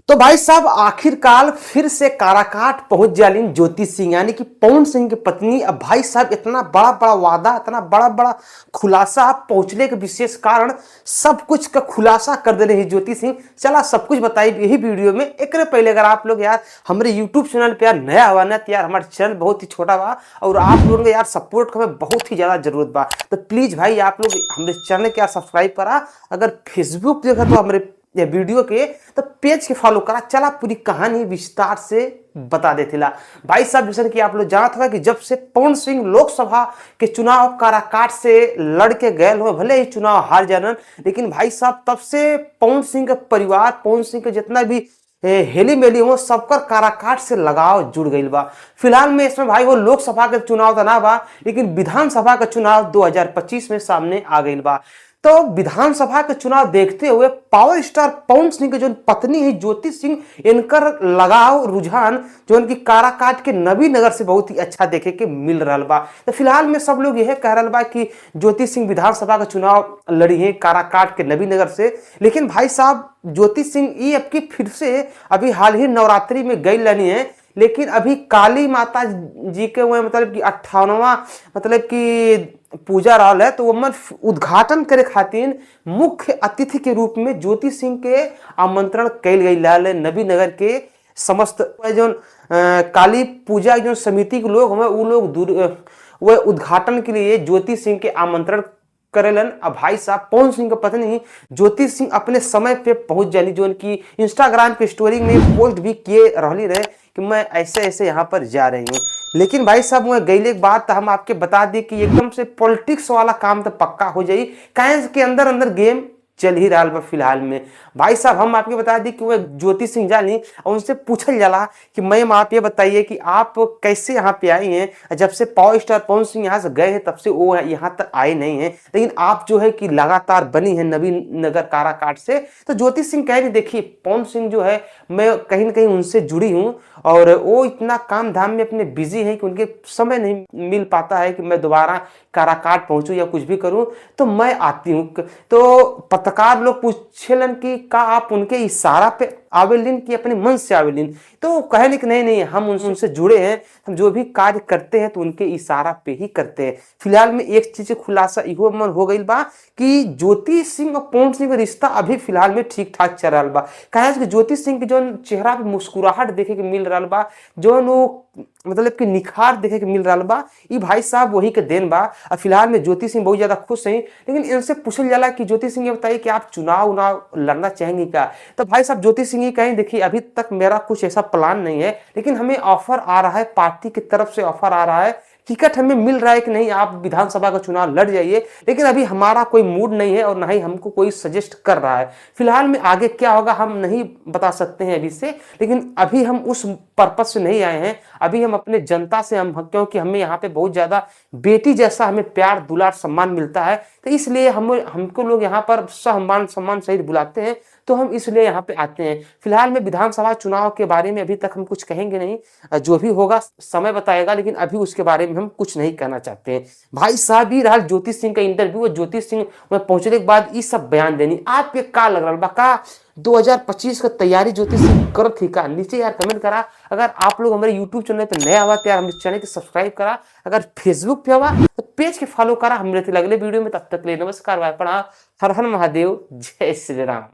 तो भाई साहब आखिरकार फिर से काराकाट पहुंच जालिन ज्योति सिंह यानी कि पवन सिंह की पत्नी। अब भाई साहब इतना बड़ा बड़ा वादा, इतना बड़ा बड़ा खुलासा पहुंचने के विशेष कारण सब कुछ का खुलासा कर दे रही ज्योति सिंह। चला सब कुछ बताई यही वीडियो में। एक पहले अगर आप लोग यार हमारे यूट्यूब चैनल पे यार नया हुआ ना, तो यार हमारा चैनल बहुत ही छोटा बा और आप लोगों के यार सपोर्ट का हमें बहुत ही ज्यादा जरूरत बा। तो प्लीज भाई आप लोग हमारे चैनल के यार सब्सक्राइब करा। अगर फेसबुक देखा तो हमारे ये वीडियो के तो पेज के फॉलो करा। चला पूरी कहानी विस्तार से बता देथिला। भाई साहब जैसे कि आप लोग जानते होगा कि जब से पवन सिंह लोकसभा के चुनाव काराकाट से लड़ के गए हो, भले ही चुनाव हार जानन, लेकिन भाई साहब तब से पवन सिंह का परिवार, पवन सिंह के जितना भी हेली मेली हो सबकर काराकाट से लगाव जुड़ गई बा। फिलहाल में इसमें भाई वो लोकसभा के चुनाव तो ना बा, लेकिन विधानसभा का चुनाव 2025 में सामने आ गई बा। तो विधानसभा के चुनाव देखते हुए पावर स्टार पवन सिंह की जो पत्नी है ज्योति सिंह, इनकर लगाव रुझान जो उनकी काराकाट के नबीनगर से बहुत ही अच्छा देखे के मिल रहा बा। तो फिलहाल में सब लोग यह कह रहा बा कि ज्योति सिंह विधानसभा का चुनाव लड़ी है काराकाट के नबीनगर से। लेकिन भाई साहब ज्योति सिंह ये अब की फिर से अभी हाल ही नवरात्रि में गई लनी है, लेकिन अभी काली माता जी के वो मतलब कि 58वां मतलब कि पूजा रहल है, तो वो उद्घाटन करे खातिर मुख्य अतिथि के रूप में ज्योति सिंह के आमंत्रण कैल गई लाल नबीनगर के समस्त जो काली पूजा जो समिति के लोग हमें वो लोग वह उद्घाटन के लिए ज्योति सिंह के आमंत्रण करेलन। अब भाई साहब पवन सिंह की पत्नी ज्योति सिंह अपने समय पे पहुंच जानी, जो उनकी इंस्टाग्राम पे स्टोरी में पोस्ट भी किए रहली रहे कि मैं ऐसे ऐसे यहाँ पर जा रही हूँ। लेकिन भाई साहब वह गईले के बाद हम आपके बता दें कि एकदम से पॉलिटिक्स वाला काम तो पक्का हो जाई, काहे के अंदर अंदर गेम चल ही रहा बा। फिलहाल में भाई साहब हम आपके बता दी कि वह ज्योति सिंह जानी और उनसे पूछल जाला कि मैम आप ये बताइए कि आप कैसे यहाँ पे आई हैं। जब से पावर स्टार पवन सिंह यहाँ से गए हैं तब से वो यहाँ तक आए नहीं हैं, लेकिन आप जो है कि लगातार बनी है नबीनगर काराकाट से। तो ज्योति सिंह कह रही देखिए पवन सिंह जो है मैं कहीं ना कहीं उनसे जुड़ी हूँ और वो इतना काम धाम में अपने बिजी हैं कि उनके समय नहीं मिल पाता है कि मैं दोबारा काराकाट पहुंचूं या कुछ भी करूं, तो मैं आती हूं। तो पत्रकार लोग पूछेलन कि का आप उनके इशारा पे आवेलिन कि अपने मन से आवेलिन, तो कहे कि नहीं नहीं हम उनसे जुड़े हैं, हम जो भी कार्य करते हैं तो उनके इशारा पे ही करते हैं। फिलहाल में एक चीज खुलासा इहो मन हो गई बा कि ज्योति सिंह और पवन सिंह का रिश्ता अभी फिलहाल में ठीक ठाक चल रहा बा। कहे कि ज्योति सिंह के जो चेहरा पे मुस्कुराहट देखे के मिल रहा बा, जो मतलब कि निखार देखे के मिल रहा बा, ये भाई साहब वही के देन बा। और फिलहाल में ज्योति सिंह बहुत ज्यादा खुश हैं। लेकिन इनसे पूछल जाला कि ज्योति सिंह ये बताइए कि आप चुनाव लड़ना चाहेंगे क्या। तो भाई साहब ज्योति सिंह ये कहें देखिए अभी तक मेरा कुछ ऐसा प्लान नहीं है, लेकिन हमें ऑफर आ रहा है, पार्टी की तरफ से ऑफर आ रहा है, टिकट हमें मिल रहा है कि नहीं आप विधानसभा का चुनाव लड़ जाइए, लेकिन अभी हमारा कोई मूड नहीं है और ना ही हमको कोई सजेस्ट कर रहा है। फिलहाल में आगे क्या होगा हम नहीं बता सकते हैं अभी से, लेकिन अभी हम उस पर्पस से नहीं आए हैं। अभी हम अपने जनता से क्योंकि हमें यहाँ पे बहुत ज्यादा बेटी जैसा हमें प्यार दुलार सम्मान मिलता है, तो इसलिए हमको लोग यहाँ पर सम्मान सहित बुलाते हैं, तो हम इसलिए यहाँ पे आते हैं। फिलहाल में विधानसभा चुनाव के बारे में अभी तक हम कुछ कहेंगे नहीं, जो भी होगा समय बताएगा, लेकिन अभी उसके बारे में हम कुछ नहीं कहना चाहते हैं। भाई साहब ही रहा ज्योति सिंह का इंटरव्यू और ज्योति सिंह में पहुंचने के बाद ये सब बयान देनी आपके का लग रहा बा, का 2025 का तैयारी ज्योति सिंह कर थी का। नीचे यार कमेंट करा। अगर आप लोग हमारे यूट्यूब चैनल पे नया हुआ तो यार हमारे चैनल को सब्सक्राइब करा। अगर फेसबुक पे हुआ तो पेज के फॉलो करा। हम मिलते अगले वीडियो में, तब तक ले नमस्कार, हर हर महादेव, जय श्री राम।